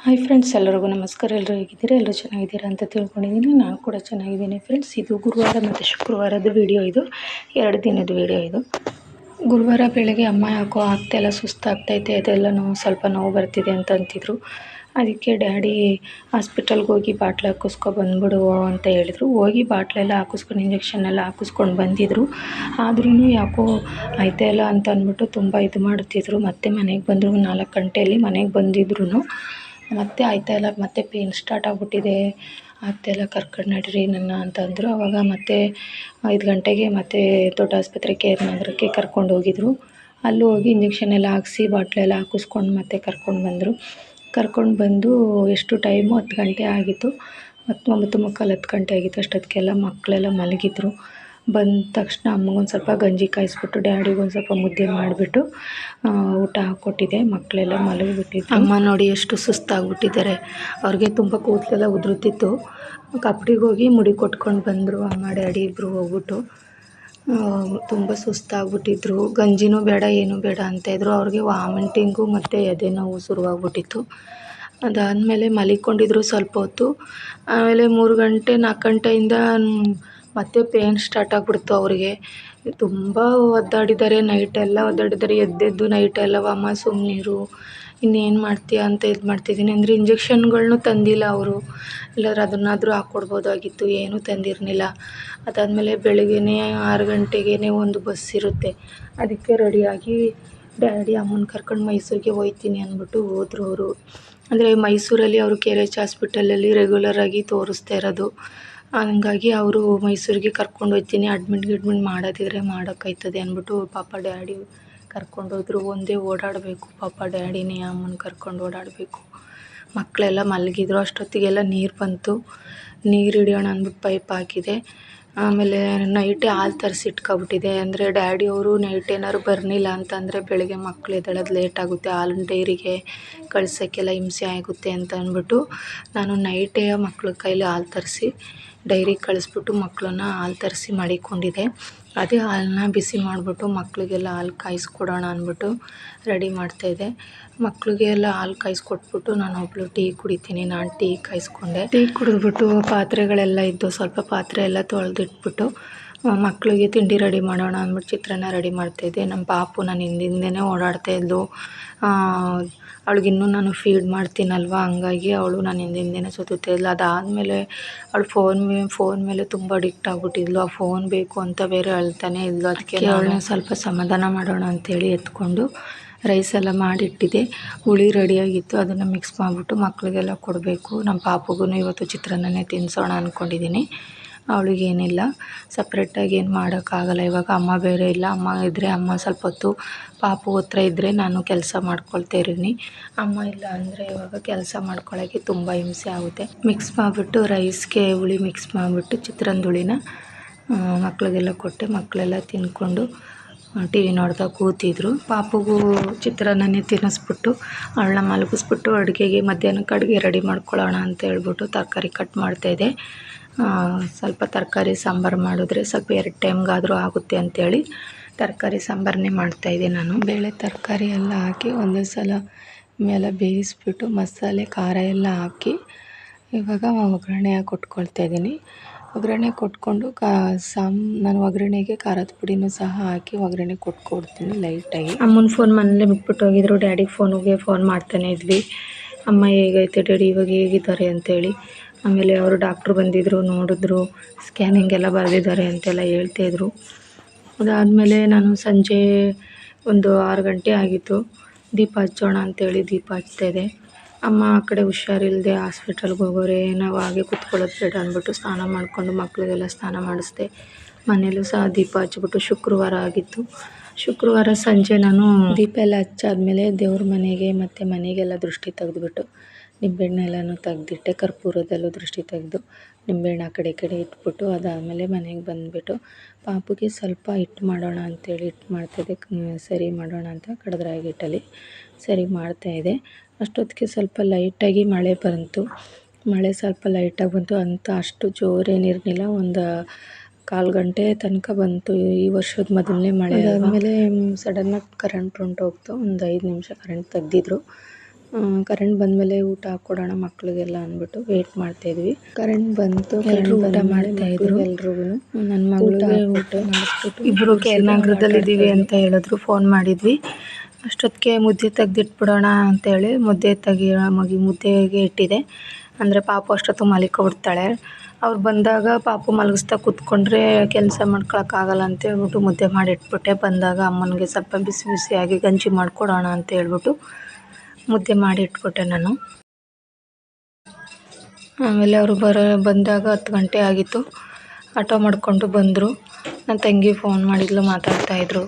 Hi friends, ಎಲ್ಲರಿಗೂ ನಮಸ್ಕಾರ. ಎಲ್ಲರೂ ಹೇಗಿದ್ದೀರಾ? ಎಲ್ಲರೂ ಚೆನ್ನಾಗಿದ್ದೀರಾ ಅಂತ ತಿಳ್ಕೊಂಡಿದ್ದೀನಿ. ನಾನು ಕೂಡ ಚೆನ್ನಾಗಿದ್ದೀನಿ ಫ್ರೆಂಡ್ಸ್. ಇದು ಗುರುವಾರ ಮತ್ತು ಶುಕ್ರವಾರದ ವಿಡಿಯೋ. ಇದು 2 ದಿನದ ವಿಡಿಯೋ. ಇದು ಗುರುವಾರ ಬೆಳಗ್ಗೆ ಅಮ್ಮ ಯಾಕೋ ಆಗ್ತಾಯಿಲ್ಲ, ಸುಸ್ತಾಗ್ತೈತೆ, ಅದೆಲ್ಲ ಸ್ವಲ್ಪ ನೋವು ಬರ್ತಿದೆ ಅಂತ ಅಂತಿದ್ರು. ಅದಕ್ಕೆ ಡ್ಯಾಡಿ ಹಾಸ್ಪಿಟಲ್ಗೆ ಹೋಗಿ ಬಾಟ್ಲು ಹಾಕಿಸ್ಕೊ ಬಂದ್ಬಿಡು ಅಂತ ಹೇಳಿದ್ರು. ಹೋಗಿ ಬಾಟ್ಲೆಲ್ಲ ಹಾಕಿಸ್ಕೊಂಡು ಇಂಜೆಕ್ಷನ್ ಎಲ್ಲ ಹಾಕಿಸ್ಕೊಂಡು ಬಂದಿದ್ರು. ಆದ್ರೂ ಯಾಕೋ ಆಯ್ತಾಯಿಲ್ಲ ಅಂತ ಅಂದ್ಬಿಟ್ಟು ತುಂಬ ಇದು ಮಾಡ್ತಿದ್ರು. ಮತ್ತೆ ಮನೆಗೆ ಬಂದರು. 4 ಗಂಟೆಯಲ್ಲಿ ಮನೆಗೆ ಬಂದಿದ್ರು. ಮತ್ತೆ ಆಯ್ತಾಯಿಲ್ಲ, ಮತ್ತೆ ಪೇನ್ ಸ್ಟಾರ್ಟ್ ಆಗಿಬಿಟ್ಟಿದೆ, ಆಗ್ತಾಯಿಲ್ಲ, ಕರ್ಕೊಂಡು ನಡೀರಿ ನನ್ನ ಅಂತಂದರು. ಆವಾಗ ಮತ್ತೆ 5 ಗಂಟೆಗೆ ಮತ್ತೆ ದೊಡ್ಡ ಆಸ್ಪತ್ರೆ KR ನಗರಕ್ಕೆ ಕರ್ಕೊಂಡು ಹೋಗಿದ್ರು. ಅಲ್ಲಿ ಹೋಗಿ ಇಂಜೆಕ್ಷನ್ ಎಲ್ಲ ಹಾಕ್ಸಿ ಬಾಟ್ಲೆಲ್ಲ ಹಾಕಿಸ್ಕೊಂಡು ಮತ್ತೆ ಕರ್ಕೊಂಡು ಬಂದರು. ಕರ್ಕೊಂಡು ಬಂದು ಎಷ್ಟು ಟೈಮು 10 ಗಂಟೆ ಆಗಿತ್ತು. 9:45 10 ಗಂಟೆ ಆಗಿತ್ತು. ಅಷ್ಟೊತ್ತಿಗೆಲ್ಲ ಮಕ್ಕಳೆಲ್ಲ ಮಲಗಿದ್ರು. ಬಂದ ತಕ್ಷಣ ಅಮ್ಮಗೊಂದು ಸ್ವಲ್ಪ ಗಂಜಿ ಕಾಯಿಸ್ಬಿಟ್ಟು ಡ್ಯಾಡಿಗೊಂದು ಸ್ವಲ್ಪ ಮುದ್ದೆ ಮಾಡಿಬಿಟ್ಟು ಊಟ ಹಾಕ್ಕೊಟ್ಟಿದ್ದೆ. ಮಕ್ಕಳೆಲ್ಲ ಮಲಗಿಬಿಟ್ಟಿದ್ರು. ಅಮ್ಮ ನೋಡಿ ಎಷ್ಟು ಸುಸ್ತಾಗ್ಬಿಟ್ಟಿದ್ದಾರೆ. ಅವ್ರಿಗೆ ತುಂಬ ಕೂದಲೆಲ್ಲ ಉದುರುತ್ತಿತ್ತು. ಕಪ್ಪಡಿಗೆ ಹೋಗಿ ಮುಡಿ ಕೊಟ್ಕೊಂಡು ಬಂದರು ಅಮ್ಮ ಡ್ಯಾಡಿ ಇಬ್ಬರು ಹೋಗ್ಬಿಟ್ಟು. ತುಂಬ ಸುಸ್ತಾಗ್ಬಿಟ್ಟಿದ್ರು. ಗಂಜಿನೂ ಬೇಡ ಏನೂ ಬೇಡ ಅಂತಾಯಿದ್ರು. ಅವ್ರಿಗೆ ವಾಮಿಟಿಂಗು ಮತ್ತು ಎದೆ ನೋವು ಶುರುವಾಗ್ಬಿಟ್ಟಿತ್ತು. ಅದಾದಮೇಲೆ ಮಲಿಕೊಂಡಿದ್ರು ಸ್ವಲ್ಪ ಹೊತ್ತು. ಆಮೇಲೆ 3 ಗಂಟೆ 4 ಗಂಟೆಯಿಂದ ಮತ್ತೆ ಪೇನ್ ಸ್ಟಾರ್ಟ್ ಆಗಿಬಿಡ್ತು ಅವ್ರಿಗೆ. ತುಂಬ ಒದ್ದಾಡಿದ್ದಾರೆ, ನೈಟೆಲ್ಲ ಒದ್ದಾಡಿದ್ದಾರೆ. ಎದ್ದೆದ್ದು ನೈಟೆಲ್ಲ ಅಮ್ಮ ಸುಮ್ಮನಿರು, ಇನ್ನೇನು ಮಾಡ್ತೀಯ ಅಂತ ಇದು ಮಾಡ್ತಿದ್ದೀನಿ ಅಂದರೆ ಇಂಜೆಕ್ಷನ್ಗಳ್ನೂ ತಂದಿಲ್ಲ ಅವರು. ಇಲ್ಲಾಂದ್ರೆ ಅದನ್ನಾದರೂ ಹಾಕ್ಕೊಡ್ಬೋದಾಗಿತ್ತು, ಏನೂ ತಂದಿರಲಿಲ್ಲ. ಅದಾದಮೇಲೆ ಬೆಳಗ್ಗೆನೇ 6 ಗಂಟೆಗೇ ಒಂದು ಬಸ್ ಇರುತ್ತೆ. ಅದಕ್ಕೆ ರೆಡಿಯಾಗಿ ಡ್ಯಾಡಿ ಅಮ್ಮನ ಕರ್ಕೊಂಡು ಮೈಸೂರಿಗೆ ಹೋಗ್ತೀನಿ ಅಂದ್ಬಿಟ್ಟು ಹೋದರು ಅವರು. ಅಂದರೆ ಮೈಸೂರಲ್ಲಿ ಅವರು KRH ಹಾಸ್ಪಿಟಲಲ್ಲಿ ರೆಗ್ಯುಲರಾಗಿ ತೋರಿಸ್ತಾ ಇರೋದು. ಹಂಗಾಗಿ ಅವರು ಮೈಸೂರಿಗೆ ಕರ್ಕೊಂಡು ಹೋಗ್ತೀನಿ, ಅಡ್ಮಿಟ್ ಮಾಡೋದಿದ್ರೆ ಮಾಡೋಕ್ಕಾಯ್ತದೆ ಅಂದ್ಬಿಟ್ಟು ಪಾಪ ಡ್ಯಾಡಿ ಕರ್ಕೊಂಡೋದ್ರು. ಒಂದೇ ಓಡಾಡಬೇಕು ಪಾಪ ಡ್ಯಾಡಿನೇ ಅಮ್ಮನ ಕರ್ಕೊಂಡು ಓಡಾಡಬೇಕು. ಮಕ್ಕಳೆಲ್ಲ ಮಲಗಿದ್ರು. ಅಷ್ಟೊತ್ತಿಗೆಲ್ಲ ನೀರು ಬಂತು. ನೀರು ಹಿಡಿಯೋಣ ಅಂದ್ಬಿಟ್ಟು ಪೈಪ್ ಹಾಕಿದೆ. ಆಮೇಲೆ ನೈಟೇ ಹಾಲು ತರಿಸಿ ಇಟ್ಕೊಬಿಟ್ಟಿದೆ. ಅಂದರೆ ಡ್ಯಾಡಿ ಅವರು ನೈಟ್ ಏನಾದ್ರು ಬರಲಿಲ್ಲ ಅಂತಂದರೆ ಬೆಳಗ್ಗೆ ಮಕ್ಳು ಎದ್ದೇಳೋದು ಲೇಟ್ ಆಗುತ್ತೆ, ಹಾಲನ್ನ ಡೈರಿಗೆ ಕಳ್ಸೋಕ್ಕೆಲ್ಲ ಹಿಂಸೆ ಆಗುತ್ತೆ ಅಂತ ಅಂದ್ಬಿಟ್ಟು ನಾನು ನೈಟೇ ಮಕ್ಳ ಕೈಲಿ ಹಾಲು ತರಿಸಿ ಡೈರಿಗೆ ಕಳಿಸ್ಬಿಟ್ಟು ಮಕ್ಕಳನ್ನ ಹಾಲು ತರಿಸಿ ಮಡಿಕೊಂಡಿದ್ದೆ. ಅದೇ ಹಾಲನ್ನ ಬಿಸಿ ಮಾಡಿಬಿಟ್ಟು ಮಕ್ಕಳಿಗೆಲ್ಲ ಹಾಲು ಕಾಯಿಸ್ಕೊಡೋಣ ಅಂದ್ಬಿಟ್ಟು ರೆಡಿ ಮಾಡ್ತಾಯಿದ್ದೆ. ಮಕ್ಕಳಿಗೆಲ್ಲ ಹಾಲು ಕಾಯಿಸ್ಕೊಟ್ಬಿಟ್ಟು ನಾನು ಒಬ್ಬಳು ಟೀ ಕುಡಿತೀನಿ. ನಾನು ಟೀ ಕಾಯಿಸ್ಕೊಂಡೆ. ಟೀ ಕುಡಿದ್ಬಿಟ್ಟು ಪಾತ್ರೆಗಳೆಲ್ಲ ಇದ್ದು ಸ್ವಲ್ಪ ಪಾತ್ರೆ ಎಲ್ಲ ತೊಳೆದಿಟ್ಬಿಟ್ಟು ಮಕ್ಕಳಿಗೆ ತಿಂಡಿ ರೆಡಿ ಮಾಡೋಣ ಅಂದ್ಬಿಟ್ಟು ಚಿತ್ರಾನ್ನ ರೆಡಿ ಮಾಡ್ತಾಯಿದ್ದೆ. ನಮ್ಮ ಪಾಪು ನಾನು ಹಿಂದಿಂದನೇ ಓಡಾಡ್ತಾಯಿದ್ಲು. ಅವಳಿಗಿನ್ನೂ ನಾನು ಫೀಡ್ ಮಾಡ್ತೀನಲ್ವ, ಹಂಗಾಗಿ ಅವಳು ನಾನು ಹಿಂದಿಂದನೇ ಸುತ್ತುತ್ತಾಯಿದ್ಲು. ಅದಾದಮೇಲೆ ಅವಳು ಫೋನ್ ಮೇಲೆ ತುಂಬ ಅಡಿಕ್ಟ್ ಆಗಿಬಿಟ್ಟಿದ್ಲು. ಆ ಫೋನ್ ಬೇಕು ಅಂತ ಬೇರೆ ಅಳ್ತಾನೆ ಇದ್ಲು. ಅದಕ್ಕೆ ಅವಳನ್ನ ಸ್ವಲ್ಪ ಸಮಾಧಾನ ಮಾಡೋಣ ಅಂಥೇಳಿ ಎತ್ಕೊಂಡು ರೈಸ್ ಎಲ್ಲ ಮಾಡಿಟ್ಟಿದ್ದೆ. ಹುಳಿ ರೆಡಿಯಾಗಿತ್ತು, ಅದನ್ನು ಮಿಕ್ಸ್ ಮಾಡಿಬಿಟ್ಟು ಮಕ್ಕಳಿಗೆಲ್ಲ ಕೊಡಬೇಕು. ನಮ್ಮ ಪಾಪುಗೂ ಇವತ್ತು ಚಿತ್ರಾನ್ನನೇ ತಿನ್ನಿಸೋಣ ಅಂದ್ಕೊಂಡಿದ್ದೀನಿ. ಅವಳಿಗೇನಿಲ್ಲ, ಸಪ್ರೇಟಾಗಿ ಏನು ಮಾಡೋಕ್ಕಾಗಲ್ಲ. ಇವಾಗ ಅಮ್ಮ ಬೇರೆ ಇಲ್ಲ. ಅಮ್ಮ ಇದ್ದರೆ ಅಮ್ಮ ಸ್ವಲ್ಪ ಹೊತ್ತು ಪಾಪು ಹತ್ರ ಇದ್ದರೆ ನಾನು ಕೆಲಸ ಮಾಡ್ಕೊಳ್ತಾ ಇದ್ದೀನಿ. ಅಮ್ಮ ಇಲ್ಲ ಅಂದರೆ ಇವಾಗ ಕೆಲಸ ಮಾಡ್ಕೊಳ್ಳೋಕ್ಕೆ ತುಂಬ ಹಿಂಸೆ ಆಗುತ್ತೆ. ಮಿಕ್ಸ್ ಮಾಡಿಬಿಟ್ಟು ರೈಸ್ಗೆ ಹುಳಿ ಮಿಕ್ಸ್ ಮಾಡಿಬಿಟ್ಟು ಚಿತ್ರಾನ್ನದ ಹುಳಿನ ಮಕ್ಕಳಿಗೆಲ್ಲ ಕೊಟ್ಟೆ. ಮಕ್ಕಳೆಲ್ಲ ತಿಂದ್ಕೊಂಡು TV ನೋಡ್ತಾ ಕೂತಿದ್ರು. ಪಾಪುಗೂ ಚಿತ್ರಾನ್ನನೇ ತಿನ್ನಿಸ್ಬಿಟ್ಟು ಅವಳನ್ನ ಮಲಗಿಸ್ಬಿಟ್ಟು ಅಡುಗೆಗೆ ಮಧ್ಯಾಹ್ನಕ್ಕೆ ಅಡುಗೆ ರೆಡಿ ಮಾಡ್ಕೊಳ್ಳೋಣ ಅಂತ ಹೇಳ್ಬಿಟ್ಟು ತರಕಾರಿ ಕಟ್ ಮಾಡ್ತಾಯಿದ್ದೆ. ಸ್ವಲ್ಪ ತರಕಾರಿ ಸಾಂಬಾರು ಮಾಡಿದ್ರೆ ಸ್ವಲ್ಪ 2 ಟೈಮ್ಗಾದರೂ ಆಗುತ್ತೆ ಅಂಥೇಳಿ ತರಕಾರಿ ಸಾಂಬಾರನ್ನೇ ಮಾಡ್ತಾಯಿದ್ದೆ ನಾನು. ಬೇಳೆ ತರಕಾರಿ ಎಲ್ಲ ಹಾಕಿ ಒಂದೇ ಸಲ ಮೇಲೆ ಬೇಯಿಸ್ಬಿಟ್ಟು ಮಸಾಲೆ ಖಾರ ಎಲ್ಲ ಹಾಕಿ ಇವಾಗ ಒಗ್ಗರಣೆ ಕೊಟ್ಕೊಳ್ತಾ ಇದ್ದೀನಿ. ಒಗ್ಗರಣೆ ಕೊಟ್ಕೊಂಡು ನಾನು ಒಗ್ಗರಣೆಗೆ ಖಾರದ ಪುಡಿನೂ ಸಹ ಹಾಕಿ ಒಗ್ಗರಣೆ ಕೊಟ್ಕೊಡ್ತೀನಿ ಲೈಟಾಗಿ. ಅಮ್ಮನ ಫೋನ್ ಮನೇಲೆ ಬಿಟ್ಬಿಟ್ಟು ಹೋಗಿದ್ರು. ಡ್ಯಾಡಿಗೆ ಫೋನ್ ಮಾಡ್ತಾನೆ ಇದ್ವಿ. ಅಮ್ಮ ಹೇಗೈತೆ ಡ್ಯಾಡಿ, ಇವಾಗ ಹೇಗಿದ್ದಾರೆ ಅಂತೇಳಿ. ಆಮೇಲೆ ಅವರು ಡಾಕ್ಟ್ರು ಬಂದಿದ್ದರು, ನೋಡಿದ್ರು, ಸ್ಕ್ಯಾನಿಂಗ್ ಎಲ್ಲ ಬರೆದಿದ್ದಾರೆ ಅಂತೆಲ್ಲ ಹೇಳ್ತಾಯಿದ್ರು. ಅದಾದಮೇಲೆ ನಾನು ಸಂಜೆ ಒಂದು 6 ಗಂಟೆ ಆಗಿತ್ತು. ದೀಪ ಹಚ್ಚೋಣ ಅಂತೇಳಿ ದೀಪ ಹಚ್ತಾಯಿದ್ದೆ. ಅಮ್ಮ ಆ ಕಡೆ ಹುಷಾರಿಲ್ಲದೆ ಹಾಸ್ಪಿಟಲ್ಗೆ ಹೋಗೋರೆ, ನಾವು ಹಾಗೆ ಕುತ್ಕೊಳ್ಳೋದು ಬೇಡ ಅಂದ್ಬಿಟ್ಟು ಸ್ನಾನ ಮಾಡಿಕೊಂಡು ಮಕ್ಕಳಿಗೆಲ್ಲ ಸ್ನಾನ ಮಾಡಿಸ್ದೆ. ಮನೇಲೂ ಸಹ ದೀಪ ಹಚ್ಬಿಟ್ಟು ಶುಕ್ರವಾರ ಆಗಿತ್ತು. ಶುಕ್ರವಾರ ಸಂಜೆ ನಾನು ದೀಪ ಎಲ್ಲ ಹಚ್ಚಾದ್ಮೇಲೆ ದೇವ್ರ ಮನೆಗೆ ಮತ್ತು ಮನೆಗೆಲ್ಲ ದೃಷ್ಟಿ ತೆಗೆದುಬಿಟ್ಟು ನಿಂಬೆಹಣ್ಣೆಲ್ಲನೂ ತೆಗ್ದಿಟ್ಟೆ. ಕರ್ಪೂರದಲ್ಲೂ ದೃಷ್ಟಿ ತೆಗೆದು ನಿಂಬೆಹಣ್ಣು ಆ ಕಡೆ ಈ ಕಡೆ ಇಟ್ಬಿಟ್ಟು ಅದಾದಮೇಲೆ ಮನೆಗೆ ಬಂದುಬಿಟ್ಟು ಪಾಪುಗೆ ಸ್ವಲ್ಪ ಹಿಟ್ಟು ಮಾಡೋಣ ಅಂಥೇಳಿ ಹಿಟ್ಟು ಮಾಡ್ತಾಯಿದ್ದೆ. ಸರಿ ಮಾಡೋಣ ಅಂತ ಕಡದ್ರಾಗಿ ಹಿಟ್ಟಲ್ಲಿ ಸರಿ ಮಾಡ್ತಾಯಿದ್ದೆ. ಅಷ್ಟೊತ್ತಿಗೆ ಸ್ವಲ್ಪ ಲೈಟಾಗಿ ಮಳೆ ಬಂತು. ಮಳೆ ಸ್ವಲ್ಪ ಲೈಟಾಗಿ ಬಂತು, ಅಂತ ಅಷ್ಟು ಜೋರೇನಿರಲಿಲ್ಲ. ಒಂದು 1/4 ಗಂಟೆ ತನಕ ಬಂತು. ಈ ವರ್ಷದ ಮೊದಲನೇ ಮಳೆ. ಆದಮೇಲೆ ಸಡನ್ನಾಗಿ ಕರೆಂಟ್ ಹೊಂಟೋಗ್ತು. ಒಂದು 5 ನಿಮಿಷ ಕರೆಂಟ್ ತೆಗ್ದಿದ್ರು. ಕರೆಂಟ್ ಬಂದಮೇಲೆ ಊಟ ಹಾಕ್ಕೊಡೋಣ ಮಕ್ಳಿಗೆಲ್ಲ ಅಂದ್ಬಿಟ್ಟು ವೆಯ್ಟ್ ಮಾಡ್ತಾಯಿದ್ವಿ. ಕರೆಂಟ್ ಬಂತು, ಎಲ್ಲರೂ ಊಟ ಮಾಡ್ತಾಯಿದ್ರು. ಎಲ್ರಿಗೂ ನನ್ನ ಮಗಳಿಗೆ ಊಟ ಮಾಡಿಸ್ಬಿಟ್ಟು ಇಬ್ಬರು ಕೇರ್ನಗರದಲ್ಲಿದ್ದೀವಿ ಅಂತ ಹೇಳಿದ್ರು. ಫೋನ್ ಮಾಡಿದ್ವಿ. ಅಷ್ಟೊತ್ತಿಗೆ ಮುದ್ದೆ ತೆಗೆದಿಟ್ಬಿಡೋಣ ಅಂತೇಳಿ ಮುದ್ದೆಗೆ ಇಟ್ಟಿದೆ. ಅಂದರೆ ಪಾಪು ಅಷ್ಟೊತ್ತು ಮಲಿಕೊಬಿಡ್ತಾಳೆ. ಅವ್ರು ಬಂದಾಗ ಪಾಪು ಮಲಗಿಸ್ತಾ ಕೂತ್ಕೊಂಡ್ರೆ ಕೆಲಸ ಮಾಡ್ಕೊಳಕ್ಕಾಗಲ್ಲ ಅಂತ ಹೇಳ್ಬಿಟ್ಟು ಮುದ್ದೆ ಮಾಡಿಟ್ಬಿಟ್ಟೆ. ಬಂದಾಗ ಅಮ್ಮನಿಗೆ ಸ್ವಲ್ಪ ಬಿಸಿ ಬಿಸಿಯಾಗಿ ಗಂಜಿ ಮಾಡಿಕೊಡೋಣ ಅಂತ ಹೇಳ್ಬಿಟ್ಟು ಮುದ್ದೆ ಮಾಡಿ ಇಟ್ಬಿಟ್ಟೆ ನಾನು. ಆಮೇಲೆ ಅವರು ಬಂದಾಗ 10 ಗಂಟೆ ಆಗಿತ್ತು. ಆಟೋ ಮಾಡಿಕೊಂಡು ಬಂದರು. ನನ್ನ ತಂಗಿ ಫೋನ್ ಮಾಡಿದ್ಲು, ಮಾತಾಡ್ತಾಯಿದ್ರು.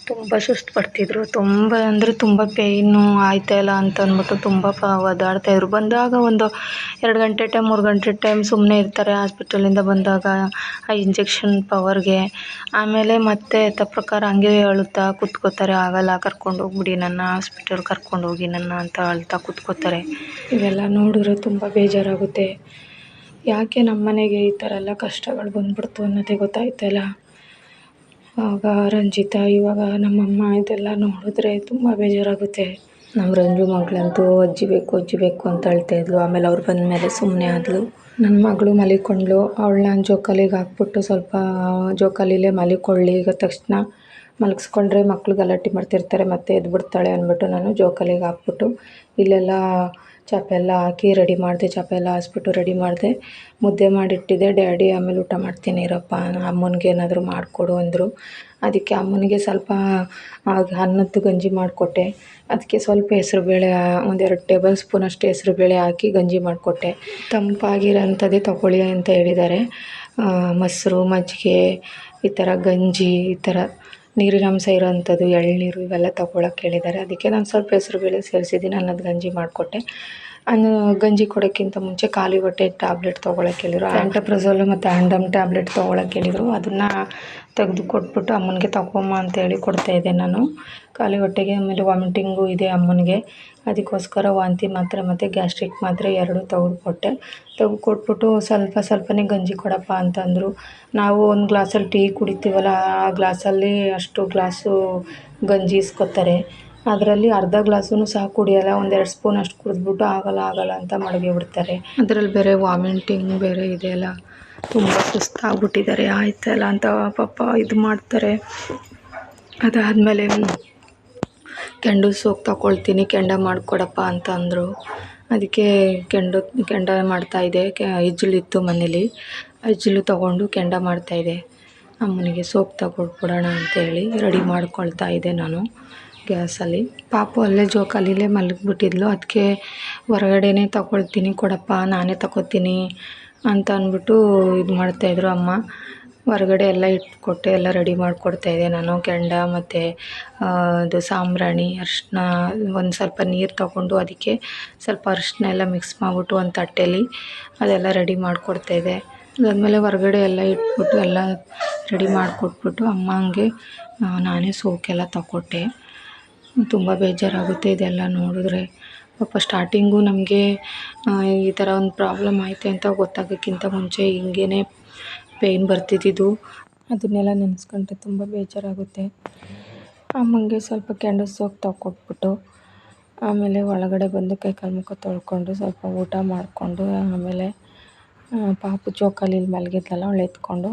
ತುಂಬ ಸುಸ್ತು ಪಡ್ತಿದ್ರು. ತುಂಬ ಅಂದರೆ ತುಂಬ ಪೇಯ್ನು ಆಯ್ತಾಯಿಲ್ಲ ಅಂತ ಅಂದ್ಬಿಟ್ಟು ತುಂಬ ಒದ್ದಾಡ್ತಾಯಿದ್ರು. ಬಂದಾಗ ಒಂದು 2 ಗಂಟೆ ಟೈಮ್ 3 ಗಂಟೆ ಟೈಮ್ ಸುಮ್ಮನೆ ಇರ್ತಾರೆ ಹಾಸ್ಪಿಟಲಿಂದ ಬಂದಾಗ ಆ ಇಂಜೆಕ್ಷನ್ ಪವರ್ಗೆ. ಆಮೇಲೆ ಮತ್ತೆ ಪ್ರಕಾರ ಹಂಗೆ ಅಳುತ್ತಾ ಕೂತ್ಕೋತಾರೆ. ಆಗಲ್ಲ, ಕರ್ಕೊಂಡೋಗ್ಬಿಡಿ ನನ್ನ, ಹಾಸ್ಪಿಟಲ್ ಕರ್ಕೊಂಡೋಗಿ ನನ್ನ ಅಂತ ಅಳ್ತಾ ಕೂತ್ಕೋತಾರೆ. ಇವೆಲ್ಲ ನೋಡಿದ್ರೆ ತುಂಬ ಬೇಜಾರಾಗುತ್ತೆ. ಯಾಕೆ ನಮ್ಮ ಮನೆಗೆ ಈ ಥರ ಎಲ್ಲ ಕಷ್ಟಗಳು ಬಂದ್ಬಿಡ್ತು ಅನ್ನೋದೇ ಗೊತ್ತಾಯ್ತಲ್ಲ. ಆಗ ರಂಜಿತಾ, ಇವಾಗ ನಮ್ಮಮ್ಮ, ಇದೆಲ್ಲ ನೋಡಿದ್ರೆ ತುಂಬ ಬೇಜಾರಾಗುತ್ತೆ. ನಮ್ಮ ರಂಜು ಮಗಳಂತೂ ಅಜ್ಜಿ ಬೇಕು ಅಂತ ಹೇಳ್ತಾಯಿದ್ಲು. ಆಮೇಲೆ ಅವ್ರು ಬಂದಮೇಲೆ ಸುಮ್ಮನೆ ಆದಳು. ನನ್ನ ಮಗಳು ಮಲಿಕೊಂಡ್ಳು. ಅವಳು ನಾನು ಜೋಕಾಲಿಗೆ ಹಾಕ್ಬಿಟ್ಟು ಸ್ವಲ್ಪ ಜೋಕಾಲಿಲೇ ಮಲಿಕೊಳ್ಳಿ, ಈಗ ತಕ್ಷಣ ಮಲಗಿಸ್ಕೊಂಡ್ರೆ ಮಕ್ಕಳು ಗಲಾಟೆ ಮಾಡ್ತಿರ್ತಾರೆ ಮತ್ತೆ ಎದ್ಬಿಡ್ತಾಳೆ ಅಂದ್ಬಿಟ್ಟು ನಾನು ಜೋಕಾಲಿಗೆ ಹಾಕ್ಬಿಟ್ಟು ಇಲ್ಲೆಲ್ಲ ಚಾಪೆ ಎಲ್ಲ ಹಾಕಿ ರೆಡಿ ಮಾಡಿದೆ. ಚಾಪೆ ಎಲ್ಲ ಹಾಸ್ಬಿಟ್ಟು ರೆಡಿ ಮಾಡಿದೆ. ಮುದ್ದೆ ಮಾಡಿಟ್ಟಿದ್ದೆ. ಡ್ಯಾಡಿ ಆಮೇಲೆ ಊಟ ಮಾಡ್ತೀನಿ ಇರಪ್ಪ, ಅಮ್ಮನಿಗೆ ಏನಾದರೂ ಮಾಡಿಕೊಡು ಅಂದರು. ಅದಕ್ಕೆ ಅಮ್ಮನಿಗೆ ಸ್ವಲ್ಪ ಅನ್ನದ್ದು ಗಂಜಿ ಮಾಡಿಕೊಟ್ಟೆ. ಅದಕ್ಕೆ ಸ್ವಲ್ಪ ಹೆಸ್ರುಬೇಳೆ, 1-2 ಟೇಬಲ್ ಸ್ಪೂನ್ ಅಷ್ಟು ಹೆಸ್ರುಬೇಳೆ ಹಾಕಿ ಗಂಜಿ ಮಾಡಿಕೊಟ್ಟೆ. ತಂಪಾಗಿರೋಂಥದ್ದೇ ತಗೊಳ್ಳಿ ಅಂತ ಹೇಳಿದ್ದಾರೆ. ಮೊಸರು, ಮಜ್ಜಿಗೆ, ಈ ಥರ ಗಂಜಿ, ಈ ಥರ ನೀರಿನಂಶ ಇರೋವಂಥದ್ದು, ಎಳ್ನೀರು ಇವೆಲ್ಲ ತೊಗೊಳಕ್ಕೆ ಹೇಳಿದ್ದಾರೆ. ಅದಕ್ಕೆ ನಾನು ಸ್ವಲ್ಪ ಹೆಸ್ರುಬೇಳೆ ಸೇರಿಸಿದ್ದೀನಿ. ಅನ್ನದ ಗಂಜಿ ಮಾಡಿಕೊಟ್ಟೆ. ಗಂಜಿ ಕೊಡೋಕ್ಕಿಂತ ಮುಂಚೆ ಖಾಲಿ ಹೊಟ್ಟೆ ಟ್ಯಾಬ್ಲೆಟ್ ತೊಗೊಳಕ್ಕೆ ಹೇಳಿದ್ರು. ಪ್ಯಾಂಟಪ್ರಜೋಲ್ ಮತ್ತು ಆಂಡಮ್ ಟ್ಯಾಬ್ಲೆಟ್ ತೊಗೊಳಕ್ಕೆ ಹೇಳಿದರು. ಅದನ್ನು ತೆಗೆದು ಕೊಟ್ಬಿಟ್ಟು ಅಮ್ಮನಿಗೆ ತಗೊಂಬ ಅಂತೇಳಿ ಕೊಡ್ತಾಯಿದ್ದೆ ನಾನು ಖಾಲಿ ಹೊಟ್ಟೆಗೆ. ಆಮೇಲೆ ವಾಮಿಟಿಂಗು ಇದೆ ಅಮ್ಮನಿಗೆ. ಅದಕ್ಕೋಸ್ಕರ ವಾಂತಿ ಮಾತ್ರೆ ಮತ್ತು ಗ್ಯಾಸ್ಟ್ರಿಕ್ ಮಾತ್ರೆ 2 ತೆಗೆದುಕೊಟ್ಟೆ. ಕೊಟ್ಬಿಟ್ಟು ಸ್ವಲ್ಪನೇ ಗಂಜಿ ಕೊಡಪ್ಪ ಅಂತಂದರು. ನಾವು ಒಂದು ಗ್ಲಾಸಲ್ಲಿ ಟೀ ಕುಡಿತೀವಲ್ಲ, ಆ ಗ್ಲಾಸಲ್ಲಿ ಅಷ್ಟು ಗ್ಲಾಸು ಗಂಜಿ ಇಸ್ಕೊತಾರೆ. ಅದರಲ್ಲಿ ಅರ್ಧ ಗ್ಲಾಸೂ ಸಹ ಕುಡಿಯೋಲ್ಲ. 1-2 ಸ್ಪೂನ್ ಅಷ್ಟು ಕುಡಿದ್ಬಿಟ್ಟು ಆಗಲ್ಲ ಅಂತ ಮಡಗಿ ಬಿಡ್ತಾರೆ. ಅದರಲ್ಲಿ ಬೇರೆ ವಾಮಿಟಿಂಗ್ ಬೇರೆ ಇದೆಯಲ್ಲ, ತುಂಬ ಸುಸ್ತಾಗ್ಬಿಟ್ಟಿದ್ದಾರೆ. ಆಯ್ತಲ್ಲ ಅಂತ ಪಾಪ ಇದು ಮಾಡ್ತಾರೆ. ಅದಾದಮೇಲೆ ಕೆಂಡು ಸೋಪ್ ತಗೊಳ್ತೀನಿ, ಕೆಂಡ ಮಾಡಿಕೊಡಪ್ಪ ಅಂತ ಅಂದರು. ಅದಕ್ಕೆ ಕೆಂಡ ಮಾಡ್ತಾಯಿದ್ದೆ. ಇಜ್ಜಲಿತ್ತು ಮನೇಲಿ, ಇಜ್ಜಲು ತೊಗೊಂಡು ಕೆಂಡ ಮಾಡ್ತಾಯಿದ್ದೆ. ಅಮ್ಮನಿಗೆ ಸೋಪ್ ತಗೊಟ್ಬಿಡೋಣ ಅಂತೇಳಿ ರೆಡಿ ಮಾಡ್ಕೊಳ್ತಾ ಇದ್ದೆ ನಾನು ಗ್ಯಾಸಲ್ಲಿ. ಪಾಪು ಅಲ್ಲೇ ಜೋಕಾಲಿಲೇ ಮಲಗಿಬಿಟ್ಟಿದ್ಲು. ಅದಕ್ಕೆ ಹೊರಗಡೆನೇ ತಗೊಳ್ತೀನಿ ಕೊಡಪ್ಪ, ನಾನೇ ತಗೋತೀನಿ ಅಂತ ಅಂದ್ಬಿಟ್ಟು ಇದು ಮಾಡ್ತಾಯಿದ್ರು ಅಮ್ಮ. ಹೊರಗಡೆ ಎಲ್ಲ ಇಟ್ಕೊಟ್ಟೆ, ಎಲ್ಲ ರೆಡಿ ಮಾಡಿಕೊಡ್ತಾಯಿದ್ದೆ ನಾನು. ಕೆಂಡ ಮತ್ತು ಅದು ಸಾಂಬ್ರಾಣಿ, ಅರಿಶಿನ, ಒಂದು ಸ್ವಲ್ಪ ನೀರು ತಗೊಂಡು ಅದಕ್ಕೆ ಸ್ವಲ್ಪ ಅರಿಶಿನ ಎಲ್ಲ ಮಿಕ್ಸ್ ಮಾಡಿಬಿಟ್ಟು ಒಂದು ತಟ್ಟೆಯಲ್ಲಿ ಅದೆಲ್ಲ ರೆಡಿ ಮಾಡಿಕೊಡ್ತಾಯಿದ್ದೆ. ಅದಾದಮೇಲೆ ಹೊರಗಡೆ ಎಲ್ಲ ಇಟ್ಬಿಟ್ಟು ಎಲ್ಲ ರೆಡಿ ಮಾಡಿಕೊಟ್ಬಿಟ್ಟು ಅಮ್ಮಂಗೆ ನಾನೇ ಸೋಕೆಲ್ಲ ತಗೊಟ್ಟೆ. ತುಂಬ ಬೇಜಾರಾಗುತ್ತೆ ಇದೆಲ್ಲ ನೋಡಿದ್ರೆ. ಪಾಪ ಸ್ಟಾರ್ಟಿಂಗು ನಮಗೆ ಈ ಥರ ಒಂದು ಪ್ರಾಬ್ಲಮ್ ಐತೆ ಅಂತ ಗೊತ್ತಾಗೋಕ್ಕಿಂತ ಮುಂಚೆ ಹಿಂಗೇ ಪೇಯ್ನ್ ಬರ್ತಿದ್ದಿದ್ದು. ಅದನ್ನೆಲ್ಲ ನೆನೆಸ್ಕೊಂಡ್ರೆ ತುಂಬ ಬೇಜಾರಾಗುತ್ತೆ. ಅಮ್ಮಂಗೆ ಸ್ವಲ್ಪ ಕೆಂಡದ ಸೋಪ್ ತಗೊಟ್ಬಿಟ್ಟು ಆಮೇಲೆ ಒಳಗಡೆ ಬಂದು ಕೈ ಕಾಲು ಮುಖ ತೊಳ್ಕೊಂಡು ಸ್ವಲ್ಪ ಊಟ ಮಾಡಿಕೊಂಡು ಆಮೇಲೆ ಪಾಪು ಜೋಕಾಲಿಲಿ ಮಲಗಿದ್ಲಲ್ಲ, ಅವಳು ಎತ್ಕೊಂಡು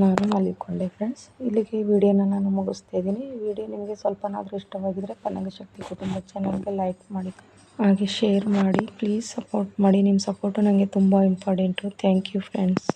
ನಾನು ಮಲಿಕೊಂಡೆ. ಫ್ರೆಂಡ್ಸ್, ಇಲ್ಲಿಗೆ ಈ ವಿಡಿಯೋನ ನಾನು ಮುಗಿಸ್ತಾ ಇದ್ದೀನಿ. ಈ ವಿಡಿಯೋ ನಿಮಗೆ ಸ್ವಲ್ಪನಾದರೂ ಇಷ್ಟವಾಗಿದ್ದರೆ ಪನ್ನಗ ಶಕ್ತಿ ಕುಟುಂಬ ಚಾನಲ್ಗೆ ಲೈಕ್ ಮಾಡಿ, ಹಾಗೆ ಶೇರ್ ಮಾಡಿ. ಪ್ಲೀಸ್ ಸಪೋರ್ಟ್ ಮಾಡಿ. ನಿಮ್ಮ ಸಪೋರ್ಟು ನನಗೆ ತುಂಬ ಇಂಪಾರ್ಟೆಂಟು. Thank you friends.